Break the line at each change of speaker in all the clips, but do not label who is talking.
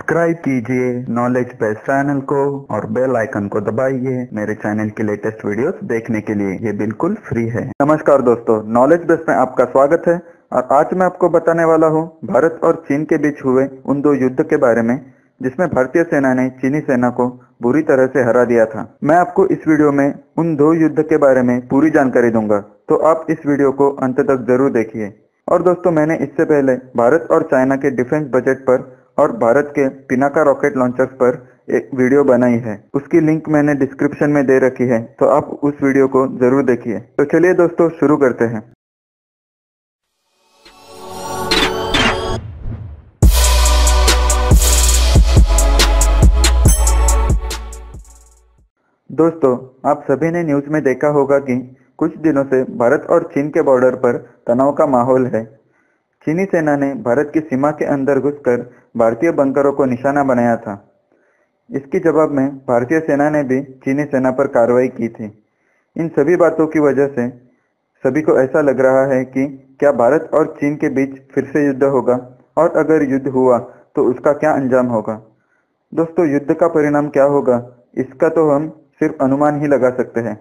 Subscribe कीजिए knowledge base channel को और बेल आइकन को दबाइए मेरे चैनल की लेटेस्ट वीडियोस देखने के लिए। ये बिल्कुल फ्री है। नमस्कार दोस्तों, नॉलेज बेस में आपका स्वागत है। और आज मैं आपको बताने वाला हूँ भारत और चीन के बीच हुए उन दो युद्ध के बारे में जिसमें भारतीय सेना ने चीनी सेना को बुरी तरह से हरा दिया था। मैं आपको इस वीडियो में उन दो युद्ध के बारे में पूरी जानकारी दूंगा, तो आप इस वीडियो को अंत तक जरूर देखिए। और दोस्तों, मैंने इससे पहले भारत और चाइना के डिफेंस बजट पर और भारत के पिनाका रॉकेट लॉन्चर्स पर एक वीडियो बनाई है। उसकी लिंक मैंने डिस्क्रिप्शन में दे रखी है, तो आप उस वीडियो को जरूर देखिए। तो चलिए दोस्तों, शुरू करते हैं। दोस्तों, आप सभी ने न्यूज में देखा होगा कि कुछ दिनों से भारत और चीन के बॉर्डर पर तनाव का माहौल है। चीनी सेना ने भारत की सीमा के अंदर घुसकर भारतीय बंकरों को निशाना बनाया था। इसके जवाब में भारतीय सेना ने भी चीनी सेना पर कार्रवाई की थी। इन सभी बातों की वजह से सभी को ऐसा लग रहा है कि क्या भारत और चीन के बीच फिर से युद्ध होगा, और अगर युद्ध हुआ तो उसका क्या अंजाम होगा। दोस्तों, युद्ध का परिणाम क्या होगा इसका तो हम सिर्फ अनुमान ही लगा सकते हैं।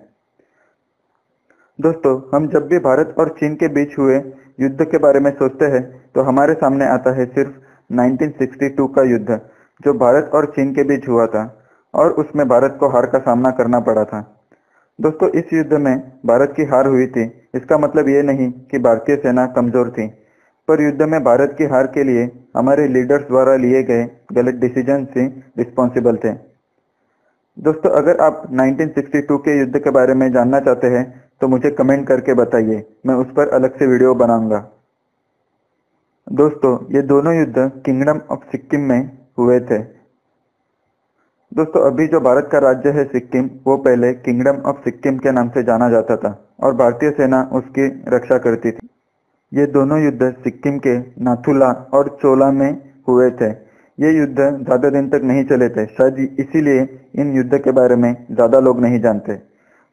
दोस्तों, हम जब भी भारत और चीन के बीच हुए युद्ध के बारे में सोचते हैं तो हमारे सामने आता है सिर्फ 1962 का युद्ध, जो भारत और चीन के बीच हुआ था और उसमें भारत को हार का सामना करना पड़ा था। दोस्तों, इस युद्ध में भारत की हार हुई थी, इसका मतलब ये नहीं कि भारतीय सेना कमजोर थी, पर युद्ध में भारत की हार के लिए हमारे लीडर्स द्वारा लिए गए गलत डिसीजन ही रिस्पॉन्सिबल थे। दोस्तों, अगर आप 1962 के युद्ध के बारे में जानना चाहते हैं तो मुझे कमेंट करके बताइए, मैं उस पर अलग से वीडियो बनाऊंगा। दोस्तों, ये दोनों युद्ध किंगडम ऑफ सिक्किम में हुए थे। दोस्तों, अभी जो भारत का राज्य है सिक्किम, वो पहले किंगडम ऑफ सिक्किम के नाम से जाना जाता था और भारतीय सेना उसकी रक्षा करती थी। ये दोनों युद्ध सिक्किम के नाथुला और चोला में हुए थे। ये युद्ध ज्यादा दिन तक नहीं चले थे, शायद इसीलिए इन युद्ध के बारे में ज्यादा लोग नहीं जानते।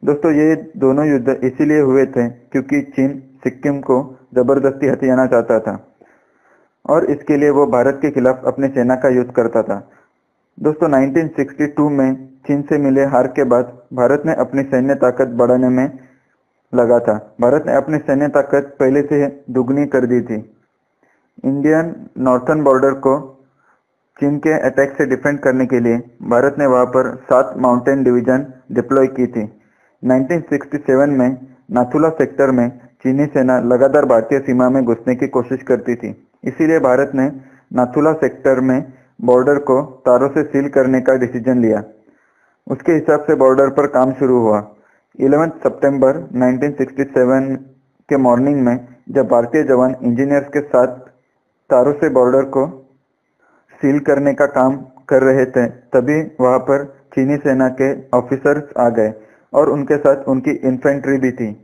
दोस्तों, ये दोनों युद्ध इसीलिए हुए थे क्योंकि चीन सिक्किम को जबरदस्ती हथियाना चाहता था और इसके लिए वो भारत के खिलाफ अपनी सेना का युद्ध करता था। दोस्तों, 1962 में चीन से मिले हार के बाद भारत ने अपनी सैन्य ताकत बढ़ाने में लगा था। भारत ने अपनी सैन्य ताकत पहले से दुगनी कर दी थी। इंडियन नॉर्थर्न बॉर्डर को चीन के अटैक से डिफेंड करने के लिए भारत ने वहां पर 7 माउंटेन डिवीजन डिप्लॉय की थी। 1967 में नाथुला सेक्टर में चीनी सेना लगातार भारतीय सीमा में घुसने की कोशिश करती थी, इसीलिए भारत ने नाथुला सेक्टर में बॉर्डर को तारों से सील करने का डिसीजन लिया। उसके हिसाब से बॉर्डर पर काम शुरू हुआ। 11 सितंबर 1967 के मॉर्निंग में जब भारतीय जवान इंजीनियर्स के साथ तारों से बॉर्डर को सील करने का काम कर रहे थे, तभी वहां पर चीनी सेना के ऑफिसर्स आ गए और उनके साथ उनकी इन्फेंट्री भी थी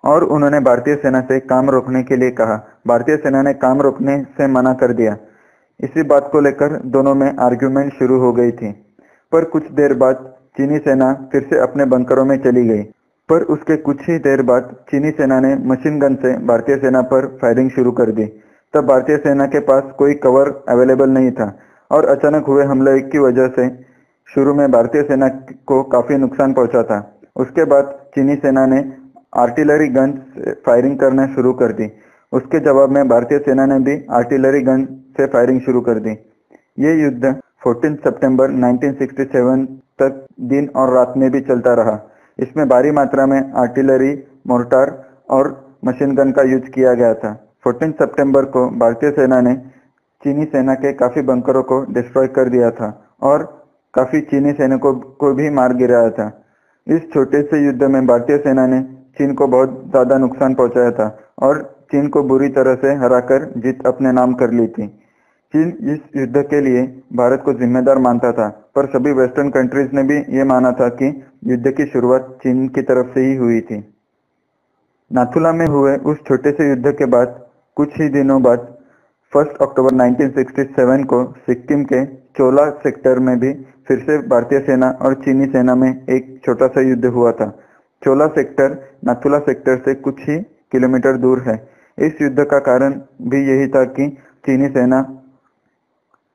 और उन्होंने भारतीय सेना से काम रोकने के लिए कहा। भारतीय सेना ने काम रोकने से मना कर दिया। इसी बात को लेकर दोनों में आर्ग्यूमेंट शुरू हो गई थी, पर कुछ देर बाद चीनी सेना फिर से अपने बंकरों में चली गई। पर उसके कुछ ही देर बाद चीनी सेना ने मशीन गन से भारतीय सेना पर फायरिंग शुरू कर दी। तब भारतीय सेना के पास कोई कवर अवेलेबल नहीं था और अचानक हुए हमले की वजह से शुरू में भारतीय सेना को काफी नुकसान पहुंचा था। उसके बाद चीनी सेना ने आर्टिलरी गन से फायरिंग करना शुरू कर दी। उसके जवाब में भारतीय सेना ने भी आर्टिलरी गन से फायरिंग शुरू कर दी। ये युद्ध 14 सितंबर 1967 तक दिन और रात में भी चलता रहा। इसमें भारी मात्रा में आर्टिलरी, मोर्टार और मशीन गन का यूज किया गया था। 14 सितंबर को भारतीय सेना ने चीनी सेना के काफी बंकरों को डिस्ट्रॉय कर दिया था और काफी चीनी सैनिकों को भी मार गिराया था। इस छोटे से युद्ध में भारतीय सेना ने चीन को बहुत ज्यादा नुकसान पहुंचाया था और चीन को बुरी तरह से हराकर जीत अपने नाम कर ली थी। चीन इस युद्ध के लिए भारत को जिम्मेदार मानता था, पर सभी वेस्टर्न कंट्रीज ने भी ये माना था कि युद्ध की शुरुआत चीन की तरफ से ही हुई थी। नाथुला में हुए उस छोटे से युद्ध के बाद कुछ ही दिनों बाद 1 अक्टूबर 1967 को सिक्किम के चोला सेक्टर में भी फिर से भारतीय सेना और चीनी सेना में एक छोटा सा युद्ध हुआ था। चोला सेक्टर नाथुला सेक्टर से कुछ ही किलोमीटर दूर है। इस युद्ध का कारण भी यही था कि चीनी सेना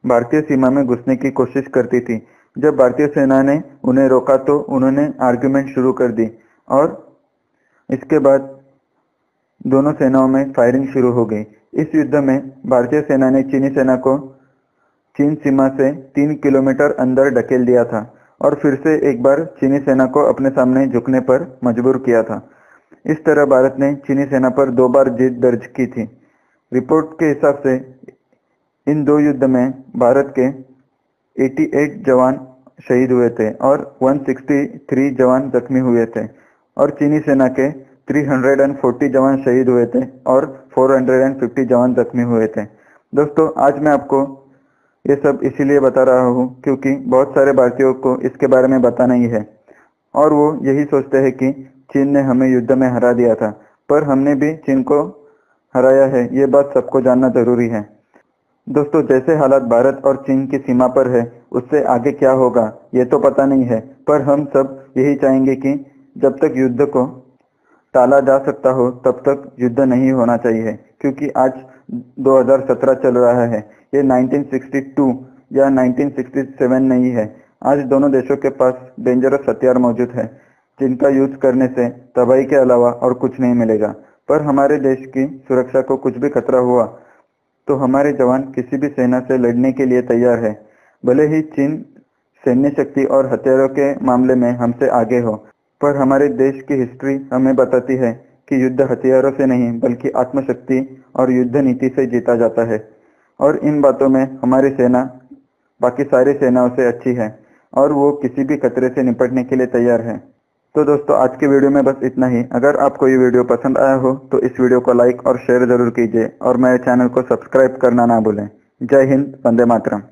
भारतीय सीमा में घुसने की कोशिश करती थी। जब भारतीय सेना ने उन्हें रोका तो उन्होंने आर्ग्यूमेंट शुरू कर दी और इसके बाद दोनों सेनाओं में फायरिंग शुरू हो गई। इस युद्ध में भारतीय सेना ने चीनी सेना को चीन सीमा से 3 किलोमीटर अंदर ढकेल दिया था और फिर से एक बार चीनी सेना को अपने सामने झुकने पर मजबूर किया था। इस तरह भारत ने चीनी सेना पर 2 बार जीत दर्ज की थी। रिपोर्ट के हिसाब से इन 2 युद्ध में भारत के 88 जवान शहीद हुए थे और 163 जवान जख्मी हुए थे और चीनी सेना के 340 जवान शहीद हुए थे और 450 जवान जख्मी हुए थे। दोस्तों, आज मैं आपको ये सब इसीलिए बता रहा हूँ क्योंकि बहुत सारे भारतीयों को इसके बारे में पता नहीं है और वो यही सोचते हैं कि चीन ने हमें युद्ध में हरा दिया था, पर हमने भी चीन को हराया है। ये बात सबको जानना जरूरी है। दोस्तों, जैसे हालात भारत और चीन की सीमा पर है, उससे आगे क्या होगा ये तो पता नहीं है, पर हम सब यही चाहेंगे कि जब तक युद्ध को टाला जा सकता हो तब तक युद्ध नहीं होना चाहिए, क्योंकि आज 2017 चल रहा है। ये 1962 या 1967 नहीं है। आज दोनों देशों के पास डेंजरस हथियार मौजूद है जिनका यूज करने से तबाही के अलावा और कुछ नहीं मिलेगा। पर हमारे देश की सुरक्षा को कुछ भी खतरा हुआ तो हमारे जवान किसी भी सेना से लड़ने के लिए तैयार है। भले ही चीन सैन्य शक्ति और हथियारों के मामले में हमसे आगे हो, पर हमारे देश की हिस्ट्री हमें बताती है कि युद्ध हथियारों से नहीं बल्कि आत्मशक्ति और युद्ध नीति से जीता जाता है। और इन बातों में हमारी सेना बाकी सारी सेनाओं से अच्छी है और वो किसी भी खतरे से निपटने के लिए तैयार है। तो दोस्तों, आज के वीडियो में बस इतना ही। अगर आपको ये वीडियो पसंद आया हो तो इस वीडियो को लाइक और शेयर जरूर कीजिए और मेरे चैनल को सब्सक्राइब करना ना भूलें। जय हिंद, वंदे मातरम।